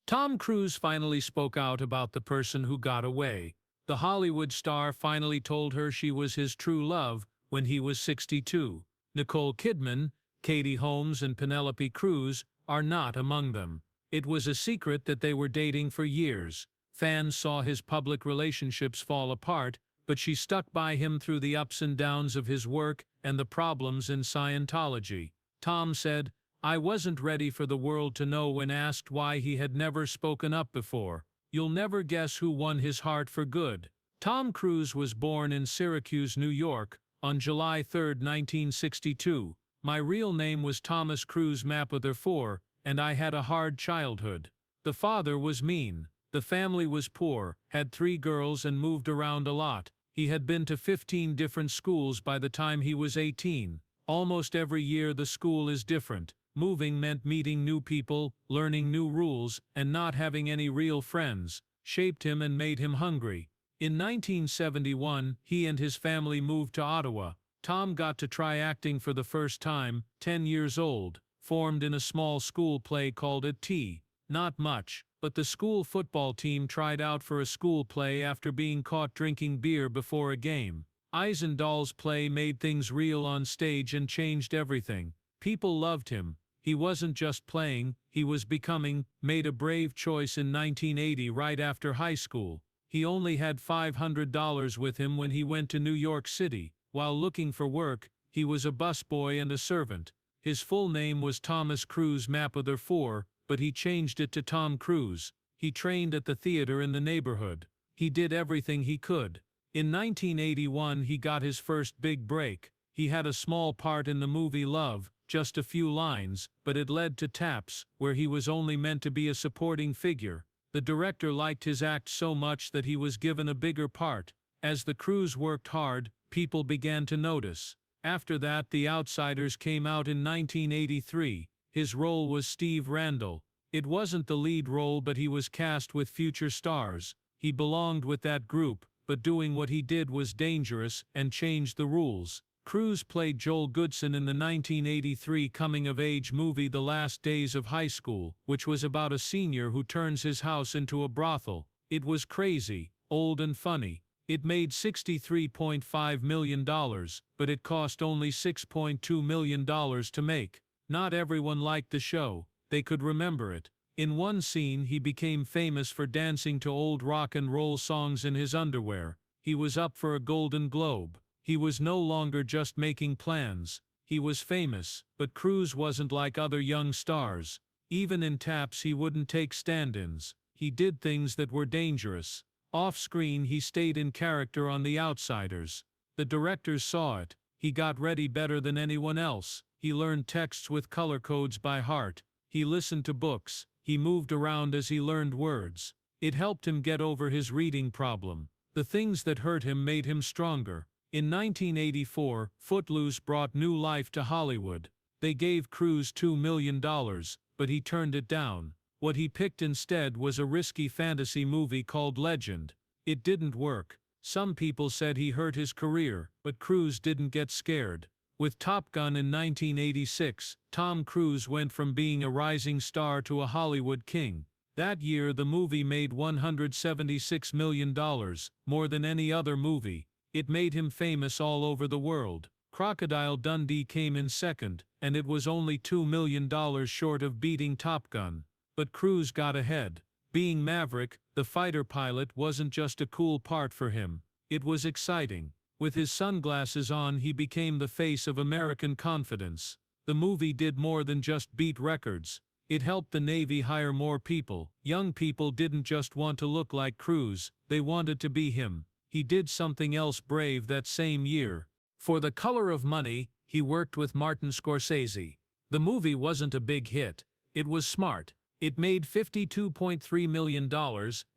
Tom Cruise finally spoke out about the person who got away. The Hollywood star finally told her she was his true love when he was 62. Nicole Kidman, Katie Holmes, and Penélope Cruz are not among them. It was a secret that they were dating for years. Fans saw his public relationships fall apart, but she stuck by him through the ups and downs of his work and the problems in Scientology. Tom said, "I wasn't ready for the world to know" when asked why he had never spoken up before. "You'll never guess who won his heart for good." Tom Cruise was born in Syracuse, New York, on July 3, 1962. "My real name was Thomas Cruise Mapother IV, and I had a hard childhood. The father was mean. The family was poor, had 3 girls, and moved around a lot. He had been to 15 different schools by the time he was 18. Almost every year the school is different. Moving meant meeting new people, learning new rules, and not having any real friends. Shaped him and made him hungry." In 1971, he and his family moved to Ottawa. Tom got to try acting for the first time, 10 years old, formed in a small school play called It T. Not much, but the school football team tried out for a school play after being caught drinking beer before a game. Eisendall's play made things real on stage and changed everything. People loved him. He wasn't just playing, he was becoming. Made a brave choice in 1980 right after high school. He only had $500 with him when he went to New York City. While looking for work, he was a busboy and a servant. His full name was Thomas Cruise Mapother IV, but he changed it to Tom Cruise. He trained at the theater in the neighborhood. He did everything he could. In 1981 he got his first big break. He had a small part in the movie Love, just a few lines, but it led to Taps, where he was only meant to be a supporting figure. The director liked his act so much that he was given a bigger part. As the Cruise worked hard, people began to notice. After that, The Outsiders came out in 1983. His role was Steve Randall. It wasn't the lead role, but he was cast with future stars. He belonged with that group, but doing what he did was dangerous and changed the rules. Cruise played Joel Goodson in the 1983 coming-of-age movie The Last Days of High School, which was about a senior who turns his house into a brothel. It was crazy, old and funny. It made $63.5 million, but it cost only $6.2 million to make. Not everyone liked the show. They could remember it. In one scene he became famous for dancing to old rock and roll songs in his underwear. He was up for a Golden Globe. He was no longer just making plans. He was famous, but Cruise wasn't like other young stars. Even in Taps he wouldn't take stand-ins. He did things that were dangerous. Off-screen he stayed in character on The Outsiders. The directors saw it. He got ready better than anyone else. He learned texts with color codes by heart. He listened to books. He moved around as he learned words. It helped him get over his reading problem. The things that hurt him made him stronger. In 1984, Footloose brought new life to Hollywood. They gave Cruise $2 million, but he turned it down. What he picked instead was a risky fantasy movie called Legend. It didn't work. Some people said he hurt his career, but Cruise didn't get scared. With Top Gun in 1986, Tom Cruise went from being a rising star to a Hollywood king. That year the movie made $176 million, more than any other movie. It made him famous all over the world. Crocodile Dundee came in second, and it was only $2 million short of beating Top Gun. But Cruise got ahead. Being Maverick, the fighter pilot, wasn't just a cool part for him. It was exciting. With his sunglasses on he became the face of American confidence. The movie did more than just beat records. It helped the Navy hire more people. Young people didn't just want to look like Cruise, they wanted to be him. He did something else brave that same year. For The Color of Money, he worked with Martin Scorsese. The movie wasn't a big hit. It was smart. It made $52.3 million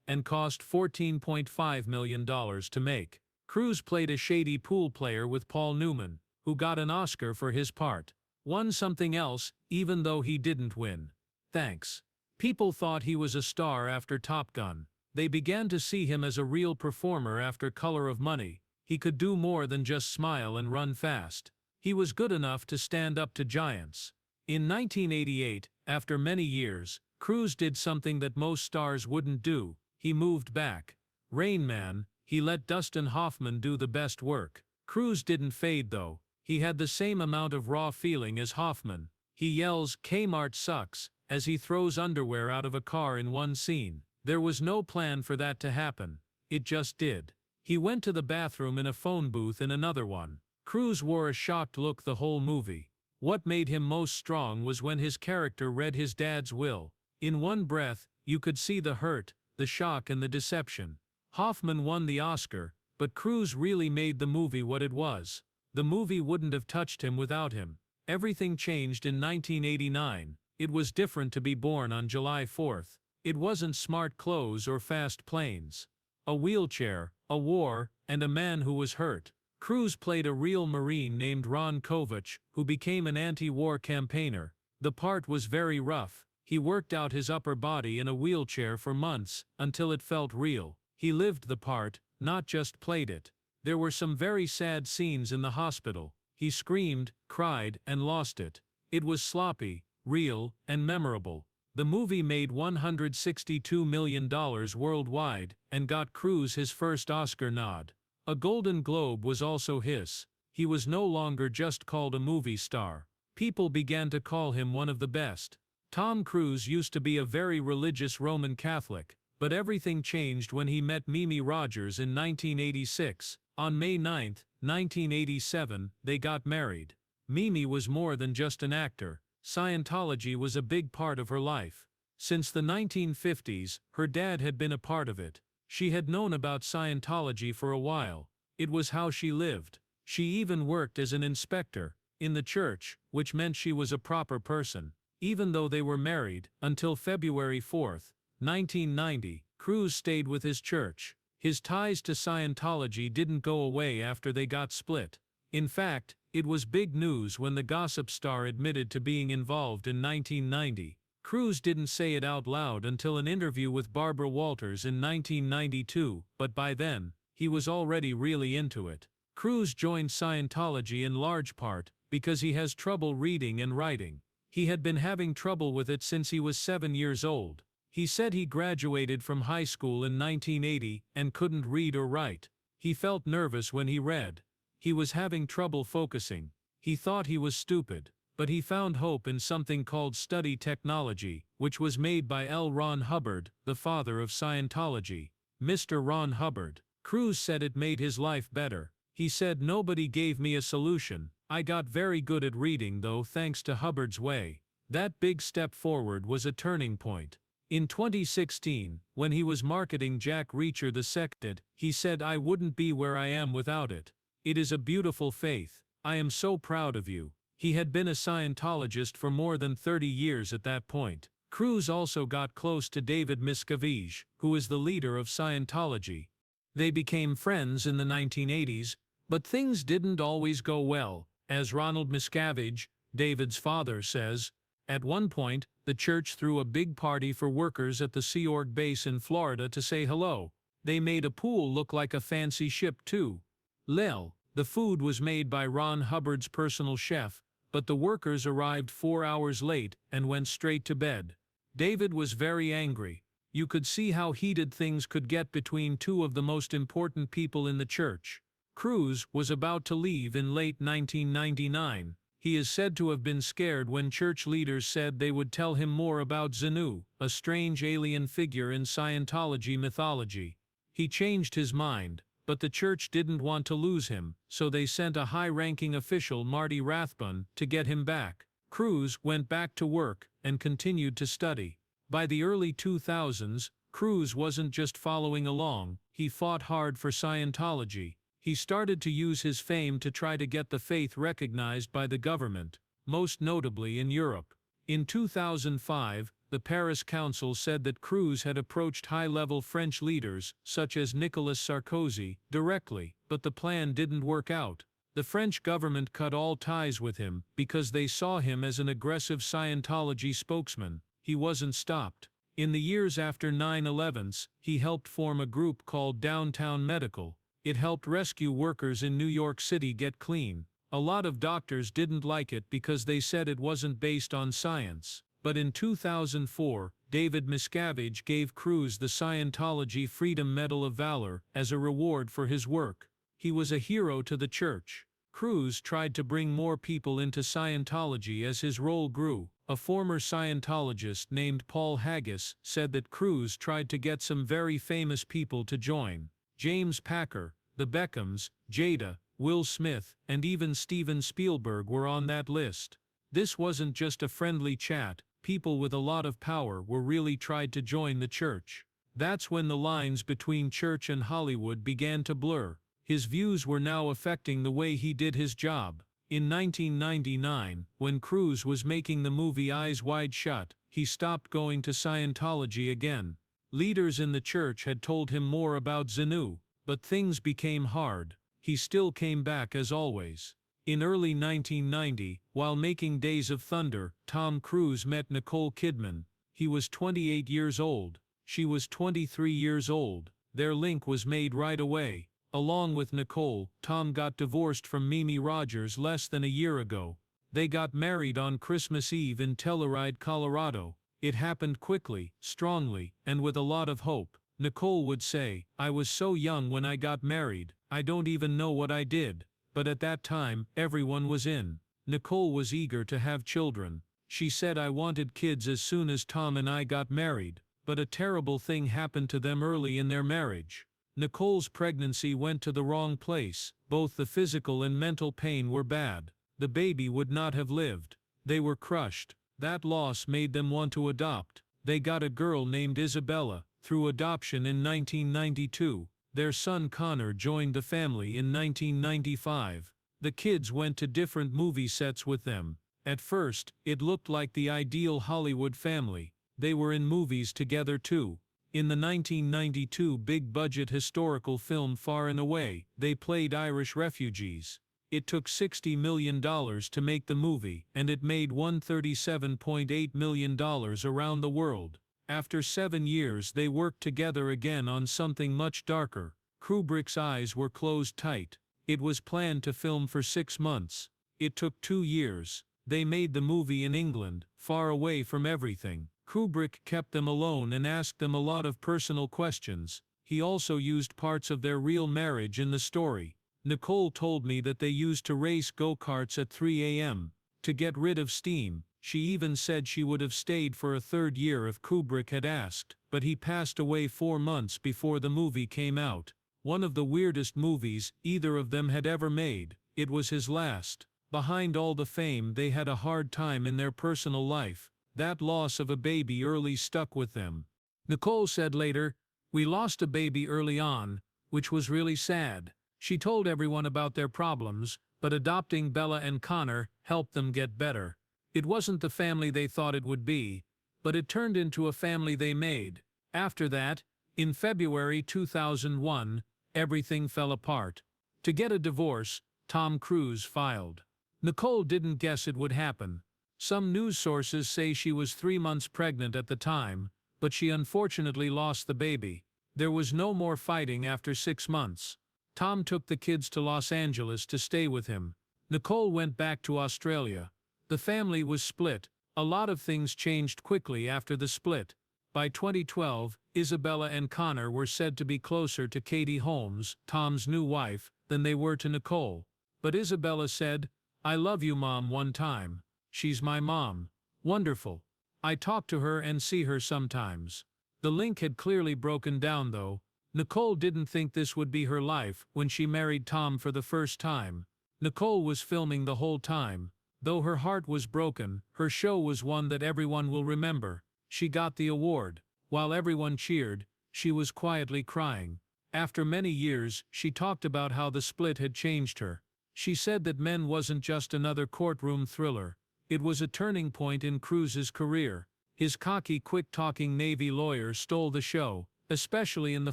and cost $14.5 million to make. Cruise played a shady pool player with Paul Newman, who got an Oscar for his part. Won something else, even though he didn't win. Thanks. People thought he was a star after Top Gun. They began to see him as a real performer after Color of Money. He could do more than just smile and run fast. He was good enough to stand up to giants. In 1988, after many years, Cruz did something that most stars wouldn't do. He moved back. Rain Man, he let Dustin Hoffman do the best work. Cruz didn't fade though. He had the same amount of raw feeling as Hoffman. He yells, "Kmart sucks," as he throws underwear out of a car in one scene. There was no plan for that to happen. It just did. He went to the bathroom in a phone booth in another one. Cruz wore a shocked look the whole movie. What made him most strong was when his character read his dad's will. In one breath, you could see the hurt, the shock and the deception. Hoffman won the Oscar, but Cruz really made the movie what it was. The movie wouldn't have touched him without him. Everything changed in 1989. It was different to be born on July 4th. It wasn't smart clothes or fast planes. A wheelchair, a war, and a man who was hurt. Cruz played a real Marine named Ron Kovac, who became an anti-war campaigner. The part was very rough. He worked out his upper body in a wheelchair for months, until it felt real. He lived the part, not just played it. There were some very sad scenes in the hospital. He screamed, cried, and lost it. It was sloppy, real, and memorable. The movie made $162 million worldwide, and got Cruz his first Oscar nod. A Golden Globe was also his. He was no longer just called a movie star. People began to call him one of the best. Tom Cruise used to be a very religious Roman Catholic, but everything changed when he met Mimi Rogers in 1986. On May 9, 1987, they got married. Mimi was more than just an actor. Scientology was a big part of her life. Since the 1950s, her dad had been a part of it. She had known about Scientology for a while. It was how she lived. She even worked as an inspector in the church, which meant she was a proper person. Even though they were married, until February 4, 1990, Cruz stayed with his church. His ties to Scientology didn't go away after they got split. In fact, it was big news when the gossip star admitted to being involved in 1990. Cruz didn't say it out loud until an interview with Barbara Walters in 1992, but by then, he was already really into it. Cruz joined Scientology in large part because he has trouble reading and writing. He had been having trouble with it since he was 7 years old. He said he graduated from high school in 1980 and couldn't read or write. He felt nervous when he read. He was having trouble focusing. He thought he was stupid. But he found hope in something called study technology, which was made by L. Ron Hubbard, the father of Scientology. Mr. Ron Hubbard. Cruz said it made his life better. He said, "Nobody gave me a solution. I got very good at reading though thanks to Hubbard's way." That big step forward was a turning point. In 2016, when he was marketing Jack Reacher II, he said, "I wouldn't be where I am without it. It is a beautiful faith. I am so proud of you." He had been a Scientologist for more than 30 years at that point. Cruz also got close to David Miscavige, who is the leader of Scientology. They became friends in the 1980s, but things didn't always go well, as Ronald Miscavige, David's father, says. At one point, the church threw a big party for workers at the Sea Org base in Florida to say hello. They made a pool look like a fancy ship too. Lel, the food was made by Ron Hubbard's personal chef, but the workers arrived 4 hours late and went straight to bed. David was very angry. You could see how heated things could get between two of the most important people in the church. Cruz was about to leave in late 1999. He is said to have been scared when church leaders said they would tell him more about Xenu, a strange alien figure in Scientology mythology. He changed his mind, but the church didn't want to lose him, so they sent a high-ranking official, Marty Rathbun, to get him back. Cruz went back to work and continued to study. By the early 2000s, Cruz wasn't just following along, he fought hard for Scientology. He started to use his fame to try to get the faith recognized by the government, most notably in Europe. In 2005, the Paris Council said that Cruz had approached high-level French leaders, such as Nicolas Sarkozy, directly, but the plan didn't work out. The French government cut all ties with him because they saw him as an aggressive Scientology spokesman. He wasn't stopped. In the years after 9/11, he helped form a group called Downtown Medical. It helped rescue workers in New York City get clean. A lot of doctors didn't like it because they said it wasn't based on science. But in 2004, David Miscavige gave Cruz the Scientology Freedom Medal of Valor as a reward for his work. He was a hero to the church. Cruz tried to bring more people into Scientology as his role grew. A former Scientologist named Paul Haggis said that Cruz tried to get some very famous people to join. James Packer, the Beckhams, Jada, Will Smith, and even Steven Spielberg were on that list. This wasn't just a friendly chat. People with a lot of power were really tried to join the church. That's when the lines between church and Hollywood began to blur. His views were now affecting the way he did his job. In 1999, when Cruz was making the movie Eyes Wide Shut, he stopped going to Scientology again. Leaders in the church had told him more about Xenu, but things became hard. He still came back as always. In early 1990, while making Days of Thunder, Tom Cruise met Nicole Kidman. He was 28 years old. She was 23 years old. Their link was made right away. Along with Nicole, Tom got divorced from Mimi Rogers less than a year ago. They got married on Christmas Eve in Telluride, Colorado. It happened quickly, strongly, and with a lot of hope. Nicole would say, "I was so young when I got married, I don't even know what I did. But at that time, everyone was in." Nicole was eager to have children. She said, "I wanted kids as soon as Tom and I got married, but a terrible thing happened to them early in their marriage." Nicole's pregnancy went to the wrong place. Both the physical and mental pain were bad. The baby would not have lived. They were crushed. That loss made them want to adopt. They got a girl named Isabella, through adoption in 1992. Their son Connor joined the family in 1995. The kids went to different movie sets with them. At first, it looked like the ideal Hollywood family. They were in movies together too. In the 1992 big-budget historical film Far and Away, they played Irish refugees. It took $60 million to make the movie, and it made $137.8 million around the world. After 7 years they worked together again on something much darker. Kubrick's eyes were closed tight. It was planned to film for 6 months. It took 2 years. They made the movie in England, far away from everything. Kubrick kept them alone and asked them a lot of personal questions. He also used parts of their real marriage in the story. Nicole told me that they used to race go-karts at 3 a.m. to get rid of steam. She even said she would have stayed for a 3rd year if Kubrick had asked, but he passed away 4 months before the movie came out. One of the weirdest movies either of them had ever made. It was his last. Behind all the fame, they had a hard time in their personal life. That loss of a baby early stuck with them. Nicole said later, "We lost a baby early on, which was really sad." She told everyone about their problems, but adopting Bella and Connor helped them get better. It wasn't the family they thought it would be, but it turned into a family they made. After that, in February 2001, everything fell apart. To get a divorce, Tom Cruise filed. Nicole didn't guess it would happen. Some news sources say she was 3 months pregnant at the time, but she unfortunately lost the baby. There was no more fighting after 6 months. Tom took the kids to Los Angeles to stay with him. Nicole went back to Australia. The family was split. A lot of things changed quickly after the split. By 2012, Isabella and Connor were said to be closer to Katie Holmes, Tom's new wife, than they were to Nicole. But Isabella said, "I love you, Mom," one time. "She's my mom. Wonderful. I talk to her and see her sometimes." The link had clearly broken down though. Nicole didn't think this would be her life when she married Tom for the first time. Nicole was filming the whole time. Though her heart was broken, her show was one that everyone will remember. She got the award. While everyone cheered, she was quietly crying. After many years, she talked about how the split had changed her. She said that Men wasn't just another courtroom thriller. It was a turning point in Cruise's career. His cocky, quick-talking Navy lawyer stole the show, especially in the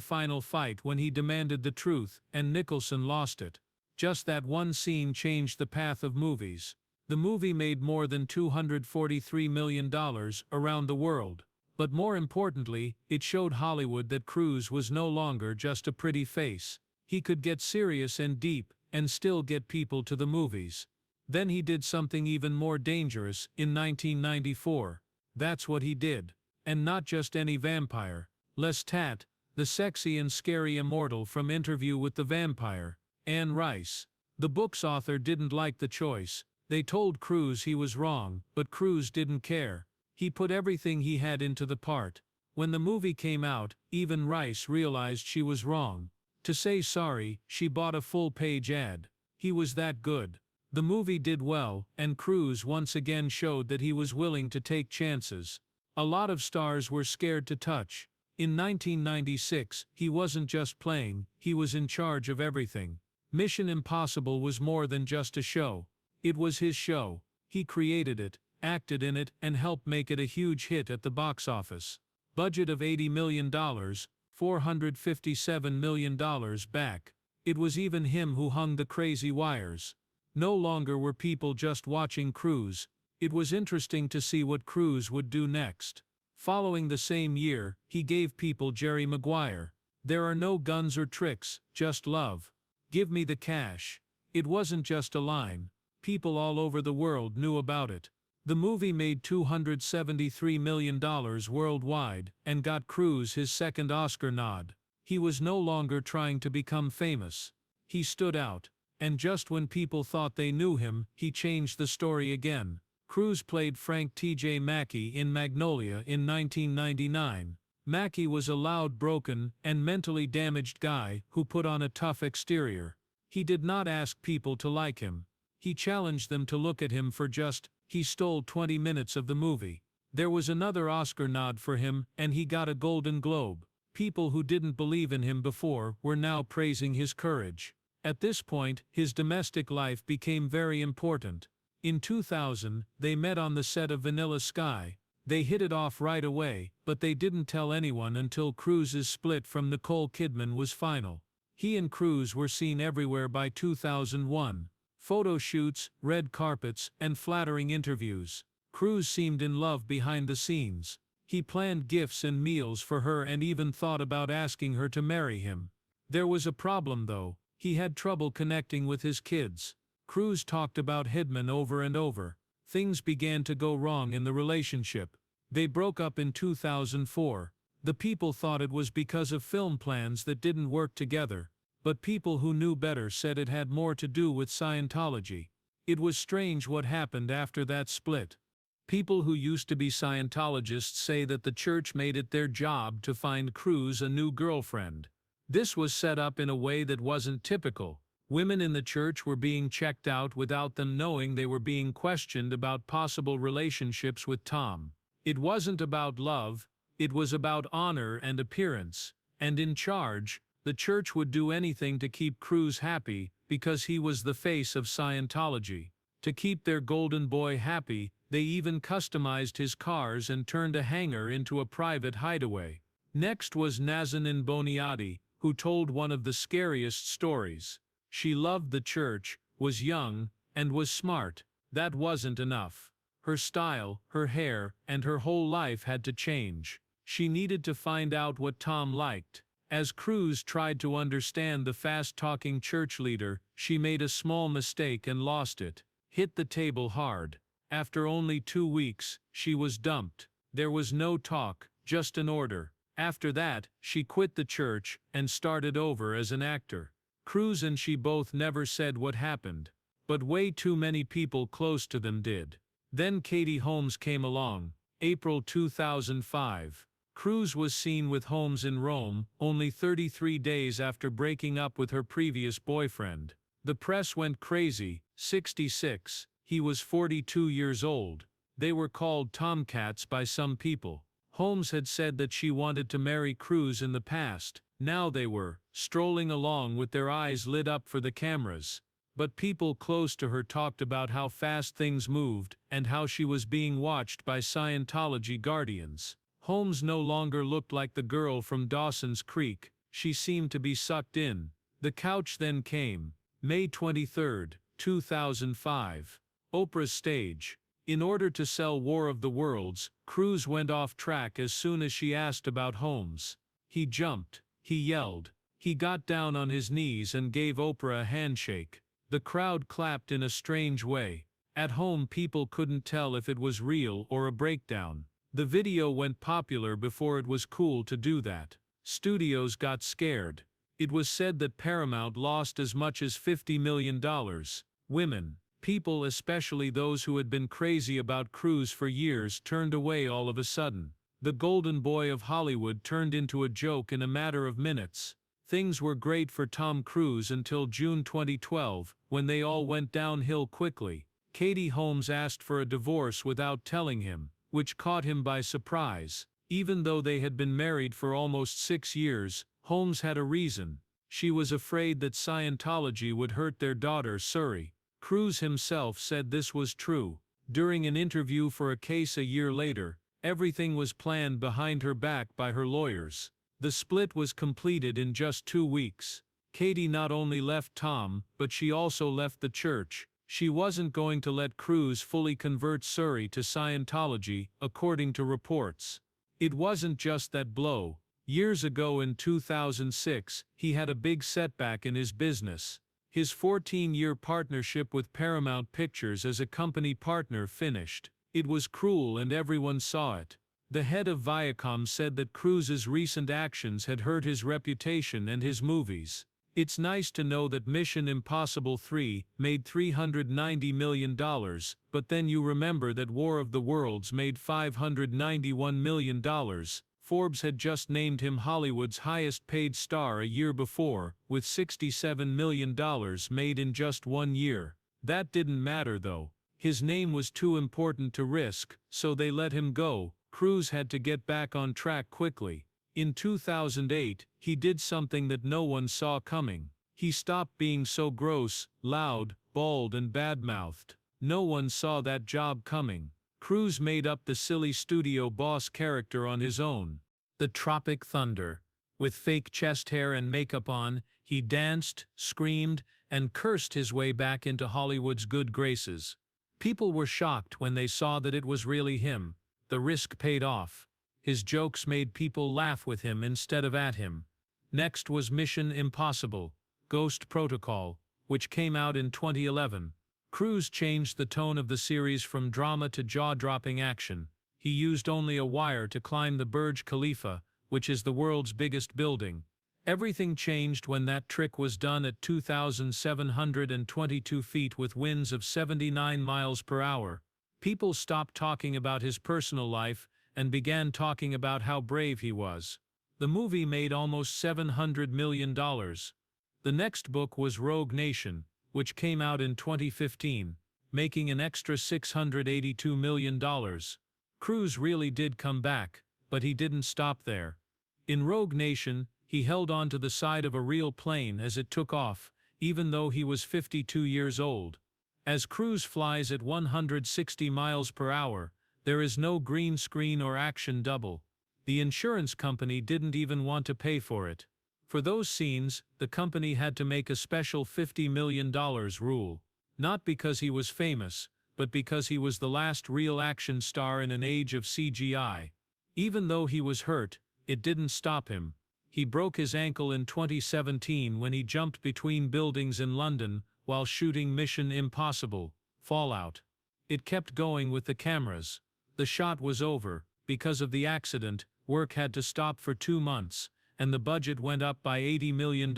final fight when he demanded the truth, and Nicholson lost it. Just that one scene changed the path of movies. The movie made more than $243 million around the world. But more importantly, it showed Hollywood that Cruise was no longer just a pretty face. He could get serious and deep, and still get people to the movies. Then he did something even more dangerous in 1994. That's what he did. And not just any vampire. Lestat, the sexy and scary immortal from Interview with the Vampire. Anne Rice. The book's author didn't like the choice. They told Cruz he was wrong, but Cruz didn't care. He put everything he had into the part. When the movie came out, even Rice realized she was wrong. To say sorry, she bought a full-page ad. He was that good. The movie did well, and Cruz once again showed that he was willing to take chances. A lot of stars were scared to touch. In 1996, he wasn't just playing, he was in charge of everything. Mission Impossible was more than just a show. It was his show. He created it, acted in it, and helped make it a huge hit at the box office. Budget of $80 million, $457 million back. It was even him who hung the crazy wires. No longer were people just watching Cruz. It was interesting to see what Cruz would do next. Following the same year, he gave people Jerry Maguire. There are no guns or tricks, just love. Give me the cash. It wasn't just a line. People all over the world knew about it. The movie made $273 million worldwide and got Cruz his second Oscar nod. He was no longer trying to become famous. He stood out. And just when people thought they knew him, he changed the story again. Cruz played Frank T.J. Mackey in Magnolia in 1999. Mackey was a loud, broken, and mentally damaged guy who put on a tough exterior. He did not ask people to like him. He challenged them to look at him for he stole 20 minutes of the movie. There was another Oscar nod for him, and he got a Golden Globe. People who didn't believe in him before were now praising his courage. At this point, his domestic life became very important. In 2000, they met on the set of Vanilla Sky. They hit it off right away, but they didn't tell anyone until Cruz's split from Nicole Kidman was final. He and Cruz were seen everywhere by 2001. Photo shoots, red carpets, and flattering interviews. Cruz seemed in love behind the scenes. He planned gifts and meals for her and even thought about asking her to marry him. There was a problem though. He had trouble connecting with his kids. Cruz talked about Kidman over and over. Things began to go wrong in the relationship. They broke up in 2004. The people thought it was because of film plans that didn't work together, but people who knew better said it had more to do with Scientology. It was strange what happened after that split. People who used to be Scientologists say that the church made it their job to find Cruz a new girlfriend. This was set up in a way that wasn't typical. Women in the church were being checked out without them knowing they were being questioned about possible relationships with Tom. It wasn't about love, it was about honor and appearance. And in charge, the church would do anything to keep Cruz happy because he was the face of Scientology. To keep their golden boy happy, they even customized his cars and turned a hangar into a private hideaway. Next was Nazanin Boniadi, who told one of the scariest stories. She loved the church, was young, and was smart. That wasn't enough. Her style, her hair, and her whole life had to change. She needed to find out what Tom liked. As Cruz tried to understand the fast-talking church leader, she made a small mistake and lost it. Hit the table hard. After only 2 weeks, she was dumped. There was no talk, just an order. After that, she quit the church and started over as an actor. Cruz and she both never said what happened, but way too many people close to them did. Then Katie Holmes came along. April 2005. Cruz was seen with Holmes in Rome, only 33 days after breaking up with her previous boyfriend. The press went crazy. 66. He was 42 years old. They were called tomcats by some people. Holmes had said that she wanted to marry Cruz in the past. Now they were strolling along with their eyes lit up for the cameras. But people close to her talked about how fast things moved and how she was being watched by Scientology guardians. Holmes no longer looked like the girl from Dawson's Creek. She seemed to be sucked in. The couch then came. May 23, 2005. Oprah's stage. In order to sell War of the Worlds, Cruz went off track as soon as she asked about Holmes. He jumped. He yelled. He got down on his knees and gave Oprah a handshake. The crowd clapped in a strange way. At home people couldn't tell if it was real or a breakdown. The video went popular before it was cool to do that. Studios got scared. It was said that Paramount lost as much as $50 million. Women, people especially those who had been crazy about Cruz for years, turned away all of a sudden. The golden boy of Hollywood turned into a joke in a matter of minutes. Things were great for Tom Cruise until June 2012, when they all went downhill quickly. Katie Holmes asked for a divorce without telling him, which caught him by surprise. Even though they had been married for almost 6 years, Holmes had a reason. She was afraid that Scientology would hurt their daughter Suri. Cruz himself said this was true. During an interview for a case a year later, everything was planned behind her back by her lawyers. The split was completed in just 2 weeks. Katie not only left Tom, but she also left the church. She wasn't going to let Cruz fully convert Suri to Scientology, according to reports. It wasn't just that blow. Years ago in 2006, he had a big setback in his business. His 14-year partnership with Paramount Pictures as a company partner finished. It was cruel and everyone saw it. The head of Viacom said that Cruz's recent actions had hurt his reputation and his movies. It's nice to know that Mission Impossible 3 made $390 million, but then you remember that War of the Worlds made $591 million. Forbes had just named him Hollywood's highest-paid star a year before, with $67 million made in just 1 year. That didn't matter though. His name was too important to risk, so they let him go. Cruz had to get back on track quickly. In 2008, he did something that no one saw coming. He stopped being so gross, loud, bald and bad-mouthed. No one saw that job coming. Cruz made up the silly studio boss character on his own. The Tropic Thunder. With fake chest hair and makeup on, he danced, screamed, and cursed his way back into Hollywood's good graces. People were shocked when they saw that it was really him. The risk paid off. His jokes made people laugh with him instead of at him. Next was Mission Impossible: Ghost Protocol, which came out in 2011. Cruz changed the tone of the series from drama to jaw-dropping action. He used only a wire to climb the Burj Khalifa, which is the world's biggest building. Everything changed when that trick was done at 2,722 feet with winds of 79 miles per hour. People stopped talking about his personal life and began talking about how brave he was. The movie made almost $700 million. The next book was Rogue Nation, which came out in 2015, making an extra $682 million. Cruz really did come back, but he didn't stop there. In Rogue Nation, he held on to the side of a real plane as it took off, even though he was 52 years old. As Cruz flies at 160 miles per hour, there is no green screen or action double. The insurance company didn't even want to pay for it. For those scenes, the company had to make a special $50 million rule. Not because he was famous, but because he was the last real action star in an age of CGI. Even though he was hurt, it didn't stop him. He broke his ankle in 2017 when he jumped between buildings in London while shooting Mission Impossible: Fallout. It kept going with the cameras. The shot was over. Because of the accident, work had to stop for 2 months, and the budget went up by $80 million.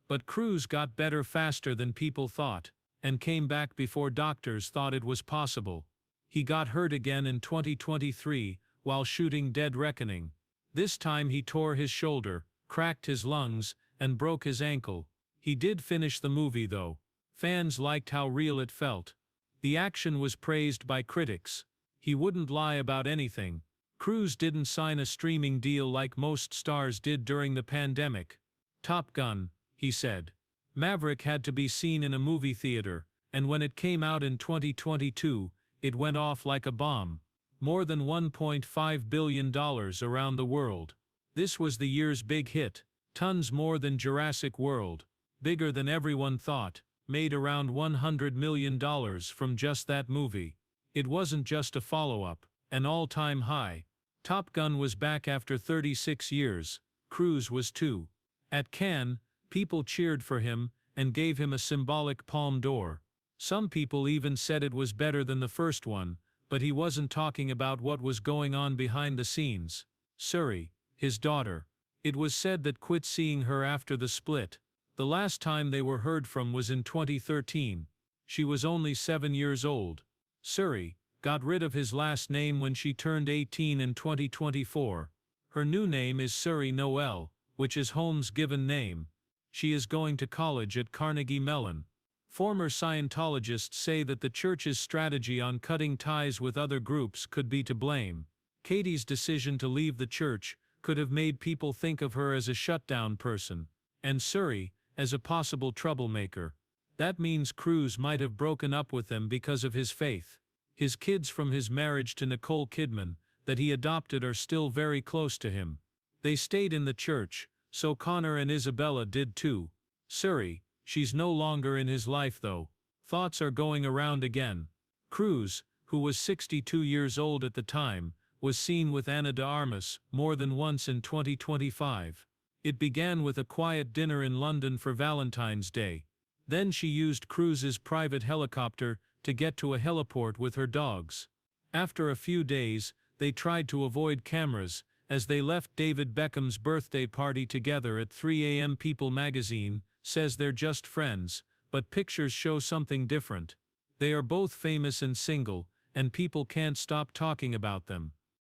But Cruz got better faster than people thought, and came back before doctors thought it was possible. He got hurt again in 2023 while shooting Dead Reckoning. This time he tore his shoulder, cracked his lungs, and broke his ankle. He did finish the movie though. Fans liked how real it felt. The action was praised by critics. He wouldn't lie about anything. Cruz didn't sign a streaming deal like most stars did during the pandemic. Top Gun, he said. Maverick had to be seen in a movie theater, and when it came out in 2022, it went off like a bomb. More than $1.5 billion around the world. This was the year's big hit. Tons more than Jurassic World. Bigger than everyone thought. Made around $100 million from just that movie. It wasn't just a follow-up, an all-time high. Top Gun was back after 36 years. Cruz was too. At Cannes, people cheered for him and gave him a symbolic Palme d'Or. Some people even said it was better than the first one, but he wasn't talking about what was going on behind the scenes. Suri, his daughter. It was said that quit seeing her after the split. The last time they were heard from was in 2013. She was only 7 years old. Suri got rid of his last name when she turned 18 in 2024. Her new name is Suri Noel, which is Holmes' given name. She is going to college at Carnegie Mellon. Former Scientologists say that the church's strategy on cutting ties with other groups could be to blame. Katie's decision to leave the church could have made people think of her as a shutdown person, and Suri as a possible troublemaker. That means Cruz might have broken up with them because of his faith. His kids from his marriage to Nicole Kidman, that he adopted, are still very close to him. They stayed in the church, so Connor and Isabella did too. Suri, she's no longer in his life though. Thoughts are going around again. Cruz, who was 62 years old at the time, was seen with Ana de Armas more than once in 2025. It began with a quiet dinner in London for Valentine's Day. Then she used Cruz's private helicopter to get to a heliport with her dogs. After a few days, they tried to avoid cameras as they left David Beckham's birthday party together at 3 a.m. People magazine says they're just friends, but pictures show something different. They are both famous and single, and people can't stop talking about them.